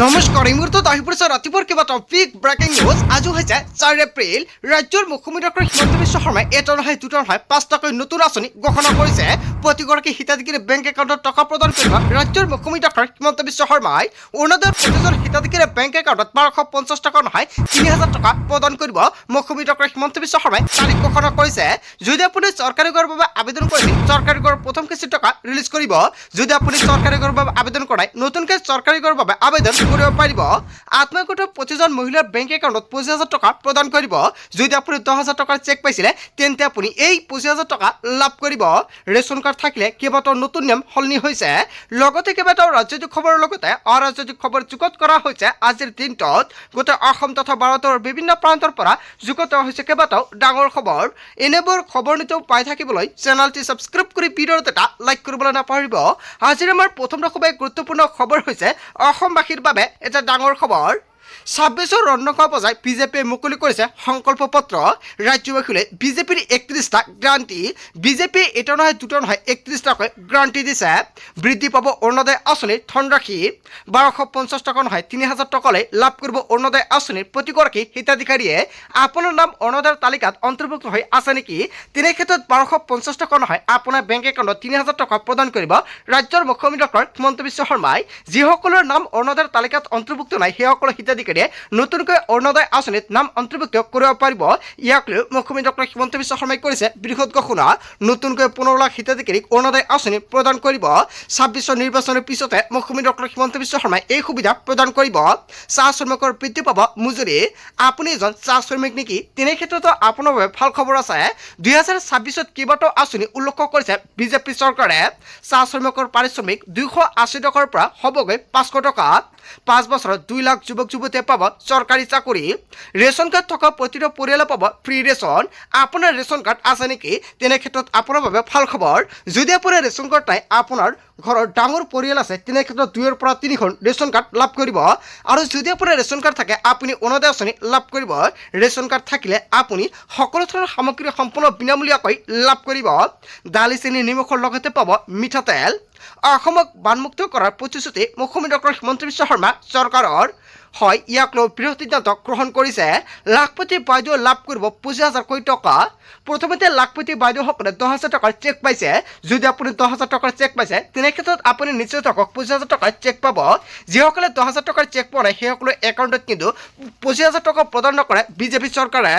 নমস্কাৰ এই মুহূৰ্তত আহি পৰিছে ৰাতিপুৱাৰ কেইবাটাও বিগ ব্ৰেকিং নিউজ। আজি হৈছে 4 এপ্ৰিল। ৰাজ্যৰ মুখ্যমন্ত্ৰী ডক্টৰ হিমন্ত বিশ্ব শৰ্মাই এটা নহয় দুটা নহয় 5টাকৈ নতুন আঁচনি ঘোষণা কৰিছে। প্ৰতিগৰাকী হিতাধিকাৰী বেংক একাউণ্টত টকা প্ৰদান কৰিব ৰাজ্যৰ মুখ্যমন্ত্ৰী ডক্টৰ হিমন্ত বিশ্ব শৰ্মাই। অৰুণোদয়ৰ প্ৰতিজন হিতাধিকাৰী বেংক একাউণ্টত 1250 টকা নহয় 3000 টকা প্ৰদান কৰিব মুখ্যমন্ত্ৰী ডক্টৰ হিমন্ত বিশ্ব শৰ্মাই তাৰিখ ঘোষণা কৰিছে। যদি আপুনি চৰকাৰী ঘৰৰ বাবে আবেদন কৰিছিল, চৰকাৰী ঘৰৰ প্ৰথম কিস্তি টকা ৰিলিজ কৰিব। যদি আপুনি চৰকাৰী ঘৰৰ বাবে আবেদন কৰাই নতুনকৈ চৰকাৰী ঘৰৰ বাবে আবেদন কৰিব পাৰিব। আত্মগত প্ৰতিজন মহিলাৰ বেংক একাউণ্টত 25,000 টকা প্ৰদান কৰিব। যদি আপুনি 10,000 টকাৰ চেক পাইছিলে তেন্তে আপুনি এই 25,000 টকা লাভ কৰিব। ৰেচন কাৰ্ড থাকিলে কেইবাটাও নতুন নিয়ম সলনি হৈছে। লগতে কেইবাটাও ৰাজনৈতিক খবৰৰ লগতে অৰাজনৈতিক খবৰ যুগত কৰা হৈছে। আজিৰ দিনটোত গোটেই অসম তথা ভাৰতৰ বিভিন্ন প্ৰান্তৰ পৰা যুগত হৈছে কেইবাটাও ডাঙৰ খবৰ। এনেবোৰ খবৰ নিতেও পাই থাকিবলৈ চেনেলটি ছাবস্ক্ৰাইব কৰি ভিডিঅ'ত এটা লাইক কৰিবলৈ নাপাহৰিব। আজিৰ আমাৰ প্ৰথমটো খুবেই গুৰুত্বপূৰ্ণ খবৰ হৈছে অসমবাসীৰ বাবে এটা ডাঙৰ খবৰ। 26 ৰন্ধকা বজাই বিজেপিয়ে মুকলি কৰিছে সংকল্প পত্ৰ। ৰাজ্যবাসীলৈ বিজেপিৰ 31টা গ্ৰান্টি। বিজেপিয়ে এটা নহয় দুটা নহয় 31টাকৈ গ্ৰান্টি দিছে। বৃদ্ধি পাব অৰুণোদয় আঁচনিৰ ধনৰাশি। 1250 টকা নহয় 3000 টকালৈ লাভ কৰিব অৰুণোদয় আঁচনিৰ প্ৰতিগৰাকী হিতাধিকাৰীয়ে। আপোনাৰ নাম অৰুণোদয়ৰ তালিকাত অন্তৰ্ভুক্ত হৈ আছে নেকি? তেনে ক্ষেত্ৰত 1250 টকা নহয় আপোনাৰ বেংক একাউণ্টত 3000 টকা প্ৰদান কৰিব ৰাজ্যৰ মুখ্যমন্ত্ৰী ডক্টৰ হিমন্ত বিশ্ব শৰ্মাই। যিসকলৰ নাম অৰুণোদয়ৰ তালিকাত অন্তৰ্ভুক্ত নাই সেইসকলৰ হিতাধিকাৰী নতুনকৈ অৰুণোদয় আঁচনিত নাম অন্তৰ্ভুক্ত কৰিব পাৰিব। ইয়াক লৈ মুখ্যমন্ত্ৰী ডক্টৰ হিমন্ত বিশ্ব শৰ্মাই কৰিছে বৃহৎ ঘোষণা। নতুনকৈ 15 লাখ হিতাধিকাৰীক অৰুণোদয় আঁচনি প্ৰদান কৰিব। 26 নিৰ্বাচনৰ পিছতে মুখ্যমন্ত্ৰী ডক্টৰ হিমন্ত বিশ্ব শৰ্মাই এই সুবিধা প্ৰদান কৰিব। চাহ শ্ৰমিকৰ বৃদ্ধি পাব মজুৰি। আপুনি এজন চাহ শ্ৰমিক নেকি? তেনে ক্ষেত্ৰতো আপোনাৰ বাবে ভাল খবৰ আছে। 2026ত কেইবাটাও আঁচনি উল্লেখ কৰিছে বিজেপি চৰকাৰে। চাহ শ্ৰমিকৰ পাৰিশ্ৰমিক 280 টকাৰ পৰা হ'বগৈ 500 টকা। 5 বছৰত 2 লাখ যুৱক যুৱতীয়ে পাব চৰকাৰী চাকৰি। ৰেচন কাৰ্ড থকা প্ৰতিটো পৰিয়ালে পাব ফ্ৰী ৰেচন। আপোনাৰ ৰেচন কাৰ্ড আছে নেকি? তেনে ক্ষেত্ৰত আপোনাৰ বাবে ভাল খবৰ। যদি আপোনাৰ ৰেচন কাৰ্ড নাই, আপোনাৰ ঘৰৰ ডাঙৰ পৰিয়াল আছে, তেনে ক্ষেত্ৰত 2ৰ পৰা 3খন ৰেচন কাৰ্ড লাভ কৰিব। আৰু যদি আপোনাৰ ৰেচন কাৰ্ড থাকে আপুনি অৰুণোদয় আঁচনি লাভ কৰিব। ৰেচন কাৰ্ড থাকিলে আপুনি সকলো ধৰণৰ সামগ্ৰী সম্পূৰ্ণ বিনামূলীয়াকৈ লাভ কৰিব। দালি চেনি নিমখৰ লগতে পাব মিঠাতেল। অসমক বানমুক্ত কৰাৰ প্ৰতিশ্ৰুতি মুখ্যমন্ত্ৰী ডক্টৰ হিমন্ত বিশ্ব শৰ্মা চৰকাৰৰ। হয়, ইয়াক লৈ বৃহৎ সিদ্ধান্ত গ্ৰহণ কৰিছে। লাখপতি বাইদেউ লাভ কৰিব 25,000কৈ টকা। প্ৰথমতে লাখপতি বাইদেউসকলে 10,000 টকাৰ চেক পাইছে। যদি আপুনি 10,000 টকাৰ চেক পাইছে তেনে ক্ষেত্ৰত আপুনি নিশ্চয় থাকক 25,000 টকাৰ চেক পাব। যিসকলে 10,000 টকাৰ চেক পোৱা নাই সেইসকলৰ একাউণ্টত কিন্তু 25,000 টকা প্ৰদান নকৰে বিজেপি চৰকাৰে।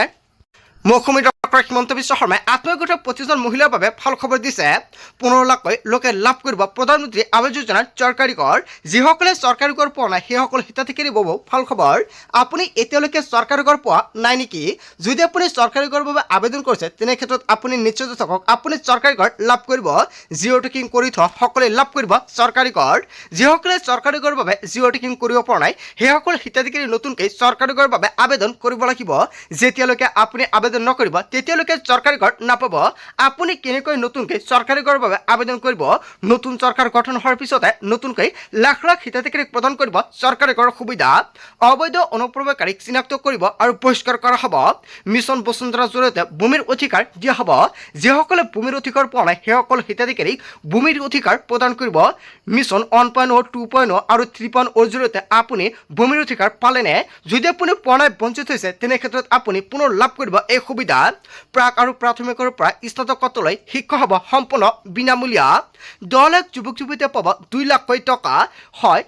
মুখ্যমন্ত্ৰী ডক্টৰ হিমন্ত বিশ্ব শৰ্মাই আত্মগত প্ৰতিজন মহিলাৰ বাবে ভাল খবৰ দিছে। 15 লাখকৈ লোকে লাভ কৰিব প্ৰধানমন্ত্ৰী আৱাস যোজনাৰ চৰকাৰী ঘৰ। যিসকলে চৰকাৰী ঘৰ পোৱা নাই সেইসকল হিতাধিকাৰী পাব ভাল খবৰ। আপুনি এতিয়ালৈকে চৰকাৰী ঘৰ পোৱা নাই নেকি? যদি আপুনি চৰকাৰী ঘৰৰ বাবে আবেদন কৰিছে তেনে ক্ষেত্ৰত আপুনি নিশ্চয় থাকক আপুনি চৰকাৰী ঘৰ লাভ কৰিব। জিঅ' টেকিং কৰি থোৱা সকলোৱে লাভ কৰিব চৰকাৰী ঘৰ। যিসকলে চৰকাৰী ঘৰৰ বাবে জিঅ' টেকিং কৰিব পৰা নাই সেইসকল হিতাধিকাৰী নতুনকৈ চৰকাৰী ঘৰৰ বাবে আবেদন কৰিব লাগিব। যেতিয়ালৈকে আপুনি আবেদন নকৰিব তেতিয়ালৈকে চৰকাৰী ঘৰ নাপাব। আপুনি কেনেকৈ নতুনকৈ চৰকাৰী ঘৰৰ বাবে আবেদন কৰিব? নতুন চৰকাৰ গঠন হোৱাৰ পিছতে নতুনকৈ লাখ লাখ হিতাধিকাৰীক প্ৰদান কৰিব চৰকাৰী ঘৰৰ সুবিধা। অবৈধ অনুপ্ৰৱেশকাৰীক চিনাক্ত কৰিব আৰু বহিষ্কাৰ কৰা হ'ব। মিছন বসুন্ধৰাৰ জৰিয়তে ভূমিৰ অধিকাৰ দিয়া হ'ব। যিসকলে ভূমিৰ অধিকাৰ পোৱা নাই সেইসকল হিতাধিকাৰীক ভূমিৰ অধিকাৰ প্ৰদান কৰিব। মিছন 1.0, 2.0 আৰু 3.0ৰ জৰিয়তে আপুনি ভূমিৰ অধিকাৰ পালেনে? যদি আপুনি পোৱা নাই বঞ্চিত হৈছে তেনে ক্ষেত্ৰত আপুনি পুনৰ লাভ কৰিব এই সুবিধা। প্ৰাক আৰু প্ৰাথমিকৰ পৰা স্নাতকোত্তৰলৈ শিক্ষা হ'ব সম্পূৰ্ণ বিনামূলীয়া। 10 লাখ যুৱক যুৱতীয়ে পাব 2 লাখকৈ টকা। হয়,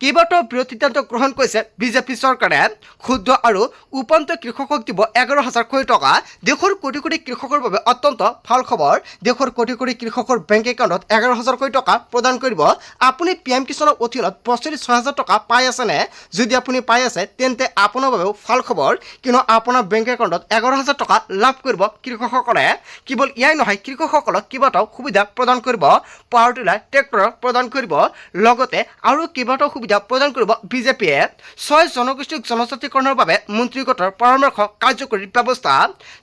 কেইবাটাও বৃহৎ সিদ্ধান্ত গ্ৰহণ কৰিছে বিজেপি চৰকাৰে। ক্ষুদ্ৰ আৰু উপান্ত কৃষকক দিব 11,000কৈ টকা। দেশৰ কোটি কোটি কৃষকৰ বাবে অত্যন্ত ভাল খবৰ। দেশৰ কোটি কোটি কৃষকৰ বেংক একাউণ্টত 11,000কৈ টকা প্ৰদান কৰিব। আপুনি PM কিষাণৰ অধীনত বছৰি 6,000 টকা পাই আছেনে? যদি আপুনি পাই আছে তেন্তে আপোনাৰ বাবেও ভাল খবৰ, কিয়নো আপোনাৰ বেংক একাউণ্টত 11,000 টকা লাভ কৰিব কৃষকসকলে। কেৱল ইয়াই নহয়, কৃষকসকলক কেইবাটাও সুবিধা প্ৰদান কৰিব। পাৱাৰ টিলাৰ ট্ৰেক্টৰ প্ৰদান কৰিব। লগতে আৰু কেইবাটাও সুবিধা প্ৰদান কৰিব বিজেপিয়ে। 6 জনগোষ্ঠীক জনজাতিকৰণৰ বাবে মন্ত্ৰী গোটৰ পৰামৰ্শ কাৰ্যকৰী ব্যৱস্থা।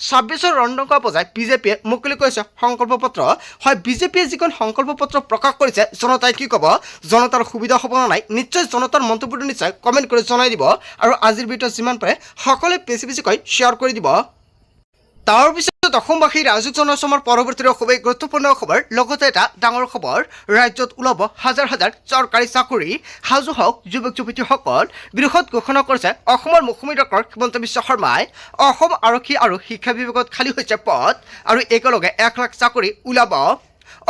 26 ৰন্ধকা বজাই বিজেপিয়ে মুকলি কৰিছে সংকল্প পত্ৰ। হয়, বিজেপিয়ে যিখন সংকল্প পত্ৰ প্ৰকাশ কৰিছে জনতাই কি ক'ব? জনতাৰ সুবিধা হ'ব নে নাই? নিশ্চয় জনতাৰ মন্তব্যটো নিশ্চয় কমেণ্ট কৰি জনাই দিব। আৰু আজিৰ ভিডিঅ'ত যিমান পাৰে সকলোৱে বেছি বেছিকৈ শ্বেয়াৰ কৰি দিব। তাৰ পিছত অসমবাসী ৰাইজক জনাইছোঁ পৰৱৰ্তী খুবেই গুৰুত্বপূৰ্ণ খবৰ লগতে এটা ডাঙৰ খবৰ ৰাজ্যত ওলাব হাজাৰ হাজাৰ চৰকাৰী চাকৰি সাজু হওক যুৱক যুৱতীসকল বৃহৎ ঘোষণা কৰিছে অসমৰ মুখ্যমন্ত্ৰী ডক্টৰ হিমন্ত বিশ্ব শৰ্মাই অসম আৰক্ষী আৰু শিক্ষা বিভাগত খালী হৈছে পদ আৰু একেলগে 1 লাখ চাকৰি ওলাব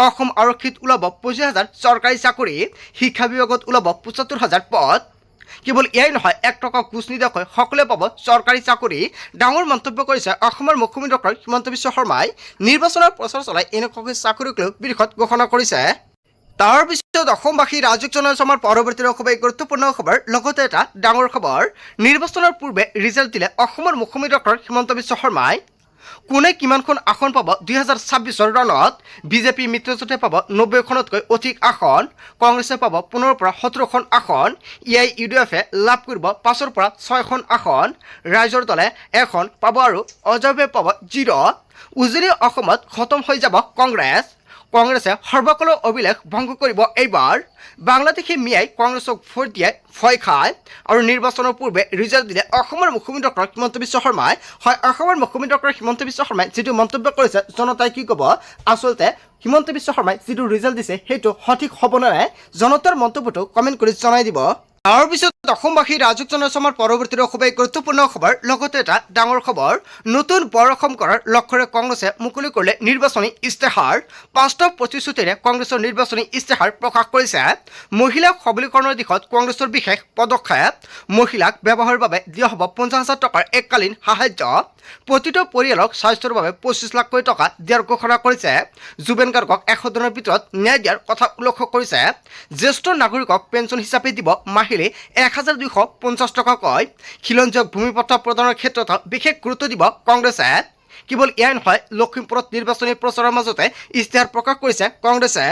অসম আৰক্ষীত ওলাব 25,000 চৰকাৰী চাকৰি শিক্ষা বিভাগত ওলাব 75,000 পদ কেৱল এয়াই নহয় 1 টকা ঘুষ নিদিয়াকৈ সকলোৱে পাব চৰকাৰী চাকৰি ডাঙৰ মন্তব্য কৰিছে অসমৰ মুখ্যমন্ত্ৰী ডক্টৰ হিমন্ত বিশ্ব শৰ্মাই নিৰ্বাচনৰ প্ৰচাৰ চলাই এনেকুৱাকৈ চাকৰিক লৈ বৃহৎ ঘোষণা কৰিছে তাৰ পিছত অসমবাসী ৰাইজক জনাইছোঁ পৰৱৰ্তী খুবেই গুৰুত্বপূৰ্ণ খবৰ লগতে এটা ডাঙৰ খবৰ নিৰ্বাচনৰ পূৰ্বে ৰিজাল্ট দিলে অসমৰ মুখ্যমন্ত্ৰী ডক্টৰ হিমন্ত বিশ্ব শৰ্মাই কোনে কিমানখন আসন পাব 2026 ৰণত বিজেপি মিত্ৰজোঁটে পাব 90খনতকৈ অধিক আসন কংগ্ৰেছে পাব 15ৰ পৰা 17খন আসন AIUDFে লাভ কৰিব 5ৰ পৰা 6খন আসন ৰাইজৰ দলে এখন পাব আৰু অজয়ে পাব 0 উজনি অসমত খতম হৈ যাব কংগ্ৰেছে সৰ্বকালৰ অভিলেখ ভংগ কৰিব এইবাৰ বাংলাদেশী মিয়াই কংগ্ৰেছক ভোট দিয়ে ভয় খায় আৰু নিৰ্বাচনৰ পূৰ্বে ৰিজাল্ট দিলে অসমৰ মুখ্যমন্ত্ৰী ডক্টৰ হিমন্ত বিশ্ব শৰ্মাই হয় অসমৰ মুখ্যমন্ত্ৰী ডক্টৰ হিমন্ত বিশ্ব শৰ্মাই যিটো মন্তব্য কৰিছে জনতাই কি ক'ব আচলতে হিমন্ত বিশ্ব শৰ্মাই যিটো ৰিজাল্ট দিছে সেইটো সঠিক হ'ব নে নাই জনতাৰ মন্তব্যটো কমেণ্ট কৰি জনাই দিব তাৰ পিছত অসমবাসী ৰাইজক জনাইছোঁ পৰৱৰ্তী খুবেই গুৰুত্বপূৰ্ণ খবৰ লগতে এটা ডাঙৰ খবৰ নতুন বৰ অসম কৰাৰ লক্ষ্যৰে কংগ্ৰেছে মুকলি কৰিলে নিৰ্বাচনী ইস্তাহাৰ বাস্তৱ প্ৰতিশ্ৰুতিৰে কংগ্ৰেছৰ নিৰ্বাচনী ইস্তাহাৰ প্ৰকাশ কৰিছে মহিলা সবলীকৰণৰ দিশত কংগ্ৰেছৰ বিশেষ পদক্ষেপ মহিলাক ব্যৱহাৰৰ বাবে দিয়া হ'ব 50,000 টকাৰ এককালীন সাহায্য প্ৰতিটো পৰিয়ালক স্বাস্থ্যৰ বাবে 25 লাখকৈ টকা দিয়াৰ ঘোষণা কৰিছে জুবেন গাৰ্গক 100 দিনৰ ভিতৰত ন্যায় দিয়াৰ কথা উল্লেখ কৰিছে জ্যেষ্ঠ নাগৰিকক পেঞ্চন হিচাপে দিব মাহিলী 1,250 টকাকৈ খিলঞ্জীয়ক ভূমিপট্টা প্ৰদানৰ ক্ষেত্ৰত বিশেষ গুৰুত্ব দিব কংগ্ৰেছে কেৱল এয়াই নহয় লখিমপুৰত নিৰ্বাচনী প্ৰচাৰৰ মাজতে ইস্তাহাৰ প্ৰকাশ কৰিছে কংগ্ৰেছে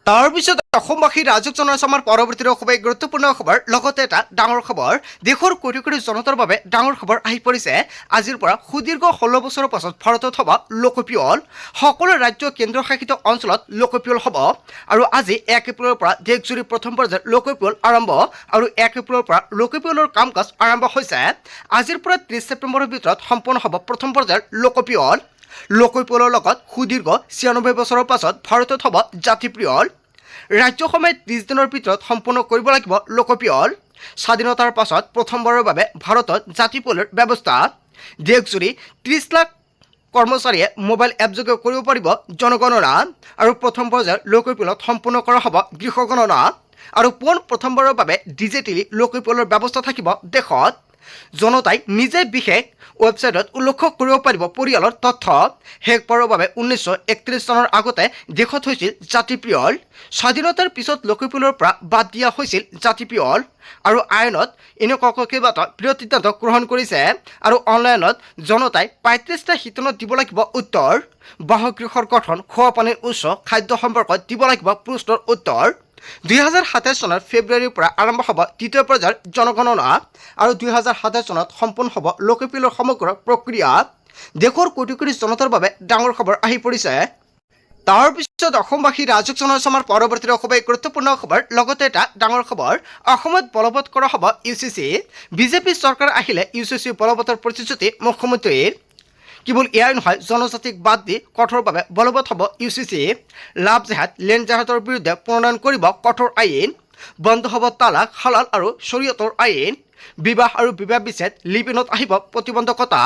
তাৰ পিছত অসমবাসী ৰাইজক জনাইছোঁ পৰৱৰ্তী খুবেই গুৰুত্বপূৰ্ণ খবৰ লগতে এটা ডাঙৰ খবৰ দেশৰ কোটি কোটি জনতাৰ বাবে ডাঙৰ খবৰ আহি পৰিছে আজিৰ পৰা সুদীৰ্ঘ 16 বছৰৰ পাছত ভাৰতত হ'ব লোকপিয়ল সকলো ৰাজ্য কেন্দ্ৰীয় শাসিত অঞ্চলত লোকপিয়ল হ'ব আৰু আজি 1 এপ্ৰিলৰ পৰা দেশজুৰি প্ৰথম পৰ্যায়ৰ লোকপিয়ল আৰম্ভ আৰু 1 এপ্ৰিলৰ পৰা লোকপিয়লৰ কাম কাজ আৰম্ভ হৈছে আজিৰ পৰা 30 ছেপ্টেম্বৰৰ ভিতৰত সম্পন্ন হ'ব প্ৰথম পৰ্যায়ৰ লোকপিয়লৰ লগত সুদীৰ্ঘ 96 বছৰৰ পাছত ভাৰতত হ'ব জাতিপ্ৰিয়ল ৰাজ্যসমূহে 30 দিনৰ ভিতৰত সম্পূৰ্ণ কৰিব লাগিব লোকপিয়ল স্বাধীনতাৰ পাছত প্ৰথমবাৰৰ বাবে ভাৰতত জাতিপ্ৰিয়লৰ ব্যৱস্থা দেশজুৰি 30 লাখ কৰ্মচাৰীয়ে মোবাইল এপযোগে কৰিব পাৰিব জনগণনা আৰু প্ৰথম পৰ্যায়ৰ লোকপিয়লত সম্পূৰ্ণ কৰা হ'ব গৃহগণনা আৰু প্ৰথমবাৰৰ বাবে ডিজিটেলি লোকপিয়লৰ ব্যৱস্থা থাকিব দেশত জনতাই নিজে বিশেষ ৱেবছাইটত উল্লেখ কৰিব পাৰিব পৰিয়ালৰ তথ্য শেষ বাৰৰ বাবে 1931 চনৰ আগতে দেশত হৈছিল জাতিপ্ৰিয়ল স্বাধীনতাৰ পিছত লোকপিয়লৰ পৰা বাদ দিয়া হৈছিল জাতিপ্ৰিয়ল আৰু আইনত এনেকুৱাকৈ কেইবাটাও বৃহৎ সিদ্ধান্ত গ্ৰহণ কৰিছে আৰু অনলাইনত জনতাই 35টা শিতানত দিব লাগিব উত্তৰ বাসগৃহৰ গঠন খোৱা পানীৰ উৎস খাদ্য সম্পৰ্কত দিব লাগিব প্ৰশ্নৰ উত্তৰ 2027 চনৰ ফেব্ৰুৱাৰীৰ পৰা আৰম্ভ হ'ব তৃতীয় পৰ্যায়ৰ জনগণনা আৰু 2027 চনত সম্পূৰ্ণ হ'ব লোকপিয়লৰ সমগ্ৰ প্ৰক্ৰিয়া দেশৰ কোটি কোটি জনতাৰ বাবে ডাঙৰ খবৰ আহি পৰিছে তাৰ পিছত অসমবাসী ৰাইজক জনাইছোঁ পৰৱৰ্তী খুবেই গুৰুত্বপূৰ্ণ খবৰ লগতে এটা ডাঙৰ খবৰ অসমত বলবৎ কৰা হ'ব UCC বিজেপি চৰকাৰ আহিলে UCC বলবৎৰ প্ৰতিশ্ৰুতি মুখ্যমন্ত্ৰীৰ কেৱল এয়াই নহয় জনজাতিক বাদ দি কঠোৰভাৱে বলবৎ হ'ব UCC লাভ জেহাদ লেণ্ড জেহাদৰ বিৰুদ্ধে প্ৰণয়ন কৰিব কঠোৰ আইন বন্ধ হ'ব তালাক হালাল আৰু শৰীয়তৰ আইন বিবাহ আৰু বিবাহ বিচ্ছেদ লিভিনত আহিব প্ৰতিবন্ধকতা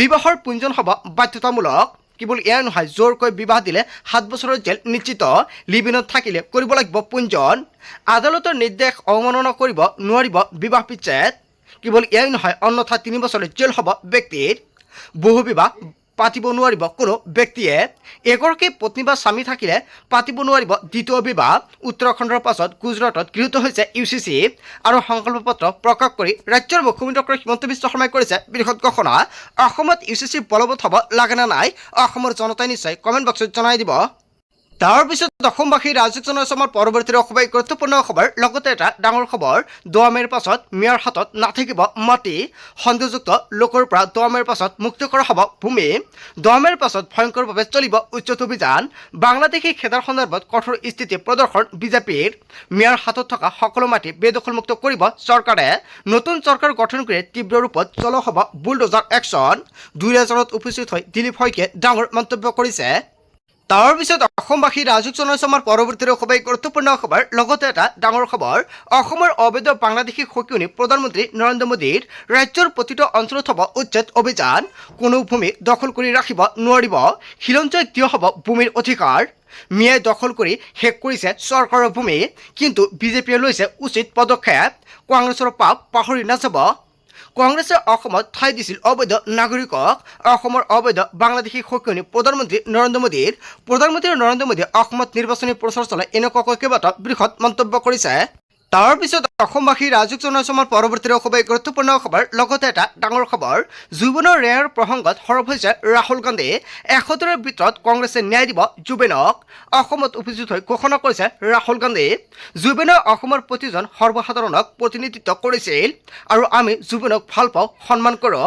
বিবাহৰ পঞ্জীয়ন হ'ব বাধ্যতামূলক কেৱল এয়াই নহয় জোৰকৈ বিবাহ দিলে 7 বছৰৰ জেল নিশ্চিত লিভিনত থাকিলে কৰিব লাগিব পঞ্জীয়ন আদালতৰ নিৰ্দেশ অৱমাননা কৰিব নোৱাৰিব বিবাহ বিচ্ছেদ কেৱল এয়াই নহয় অন্যথা 3 বছৰৰ জেল হ'ব ব্যক্তিৰ বহু বিবাহ পাতিব নোৱাৰিব কোনো ব্যক্তিয়ে এগৰাকী পত্নী বা স্বামী থাকিলে পাতিব নোৱাৰিব দ্বিতীয় বিবাহ উত্তৰাখণ্ডৰ পাছত গুজৰাটত গৃহীত হৈছে UCC আৰু সংকল্প পত্ৰ প্ৰকাশ কৰি ৰাজ্যৰ মুখ্যমন্ত্ৰী ডক্টৰ হিমন্ত বিশ্ব শৰ্মাই কৰিছে বৃহৎ ঘোষণা অসমত UCC বলবৎ হ'ব লাগে নে নাই অসমৰ জনতাই নিশ্চয় কমেণ্ট বক্সত জনাই দিব তাৰ পিছত অসমবাসী ৰাইজক জনাইছো আমাৰ পৰৱৰ্তী অসবাই গুৰুত্বপূৰ্ণ খবৰ লগতে এটা ডাঙৰ খবৰ 10 মেৰ পাছত মিয়াৰ হাতত নাথাকিব মাটি সন্দেহযুক্ত লোকৰ পৰা 10 মেৰ পাছত মুক্ত কৰা হ'ব ভূমি 10 মেৰ পাছত ভয়ংকৰভাৱে চলিব উচ্চত অভিযান বাংলাদেশী খেদাৰ সন্দৰ্ভত কঠোৰ স্থিতি প্ৰদৰ্শন বিজেপিৰ মিয়াৰ হাতত থকা সকলো মাটি বেদখলমুক্ত কৰিব চৰকাৰে নতুন চৰকাৰ গঠন কৰি তীব্ৰ ৰূপত চলোৱা হ'ব বুলডোজাৰ একশ্যন 2000ত উপস্থিত হৈ দিলীপ শইকীয়াই ডাঙৰ মন্তব্য কৰিছে তাৰ পিছত অসমবাসী ৰাইজক জনাইছো আমাৰ পৰৱৰ্তী খুবেই গুৰুত্বপূৰ্ণ খবৰ লগতে এটা ডাঙৰ খবৰ অসমৰ অবৈধ বাংলাদেশী সকিয়নি প্ৰধানমন্ত্ৰী নৰেন্দ্ৰ মোদীৰ ৰাজ্যৰ প্ৰতিটো অঞ্চলত হ'ব উচ্ছেদ অভিযান কোনো ভূমি দখল কৰি ৰাখিব নোৱাৰিব খিলঞ্জীয়াই দিয়া হ'ব ভূমিৰ অধিকাৰ মিয়াই দখল কৰি শেষ কৰিছে চৰকাৰৰ ভূমি কিন্তু বিজেপিয়ে লৈছে উচিত পদক্ষেপ কংগ্ৰেছৰ পাপ পাহৰি নাযাব কংগ্ৰেছে অসমত ঠাই দিছিল অবৈধ নাগৰিকক অসমৰ অবৈধ বাংলাদেশী সকিয়নি প্ৰধানমন্ত্ৰী নৰেন্দ্ৰ মোদীয়ে অসমত নিৰ্বাচনী প্ৰচাৰ চলাই এনেকুৱাকৈ কেইবাটাও বৃহৎ মন্তব্য কৰিছে তাৰ পিছত অসমবাসী ৰাইজক জনাইছো আমাৰ পৰৱৰ্তী খুবেই গুৰুত্বপূৰ্ণ খবৰ লগতে এটা ডাঙৰ খবৰ জুবিনৰ ৰেয়াৰ প্ৰসংগত সৰব হৈছে ৰাহুল গান্ধী 100 ভিতৰত কংগ্ৰেছে ন্যায় দিব জুবিনক অসমত উপস্থিত হৈ ঘোষণা কৰিছে ৰাহুল গান্ধী জুবিনে অসমৰ প্ৰতিজন সৰ্বসাধাৰণক প্ৰতিনিধিত্ব কৰিছিল আৰু আমি জুবিনক ভাল পাওঁ সন্মান কৰোঁ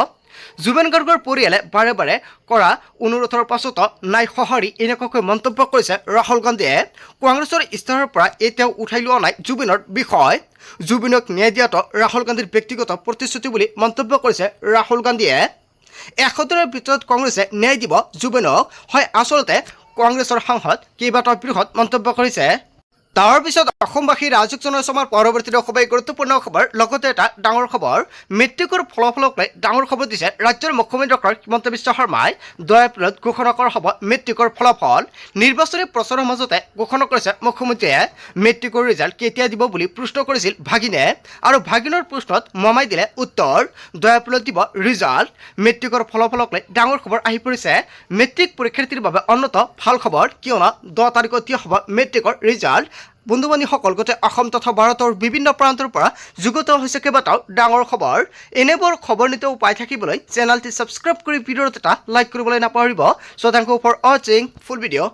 জুবিন গাৰ্গৰ পৰিয়ালে বাৰে বাৰে কৰা অনুৰোধৰ পাছতো নাই সঁহাৰি এনেকুৱাকৈ মন্তব্য কৰিছে ৰাহুল গান্ধীয়ে কংগ্ৰেছৰ ইস্তাহাৰৰ পৰা এতিয়াও উঠাই লোৱা নাই জুবিনৰ বিষয় জুবিনক ন্যায় দিয়াটো ৰাহুল গান্ধীৰ ব্যক্তিগত প্ৰতিশ্ৰুতি বুলি মন্তব্য কৰিছে ৰাহুল গান্ধীয়ে 100 ভিতৰত কংগ্ৰেছে ন্যায় দিব জুবিনক হয় আচলতে কংগ্ৰেছৰ সাংসদ কেইবাটাও বৃহৎ মন্তব্য কৰিছে তাৰ পিছত অসমবাসী ৰাইজক জনাইছো আমাৰ পৰৱৰ্তী খুবেই গুৰুত্বপূৰ্ণ খবৰ লগতে এটা ডাঙৰ খবৰ মেট্ৰিকৰ ফলাফলক লৈ ডাঙৰ খবৰ দিছে ৰাজ্যৰ মুখ্যমন্ত্ৰী ডক্টৰ হিমন্ত বিশ্ব শৰ্মাই 10 এপ্ৰিলত ঘোষণা কৰা হ'ব মেট্ৰিকৰ ফলাফল নিৰ্বাচনী প্ৰচাৰৰ মাজতে ঘোষণা কৰিছে মুখ্যমন্ত্ৰীয়ে মেট্ৰিকৰ ৰিজাল্ট কেতিয়া দিব বুলি প্ৰশ্ন কৰিছিল ভাগিনে আৰু ভাগিনৰ প্ৰশ্নত মমাই দিলে উত্তৰ 10 এপ্ৰিলত দিব ৰিজাল্ট মেট্ৰিকৰ ফলাফলক লৈ ডাঙৰ খবৰ আহি পৰিছে মেট্ৰিক পৰীক্ষাৰ্থীৰ বাবে অন্যত ভাল খবৰ কিয়নো 10 তাৰিখত দিয়া হ'ব মেট্ৰিকৰ ৰিজাল্ট বন্ধু বান্ধৱীসকল গোটেই অসম তথা ভাৰতৰ বিভিন্ন প্ৰান্তৰ পৰা যুগত হৈছে কেইবাটাও ডাঙৰ খবৰ এনেবোৰ খবৰ নিতেও পাই থাকিবলৈ চেনেলটি ছাবস্ক্ৰাইব কৰি ভিডিঅ'ত এটা লাইক কৰিবলৈ নাপাহৰিব সো থ্যাংক ইউ ফৰ ৱাচিং ফুল ভিডিঅ'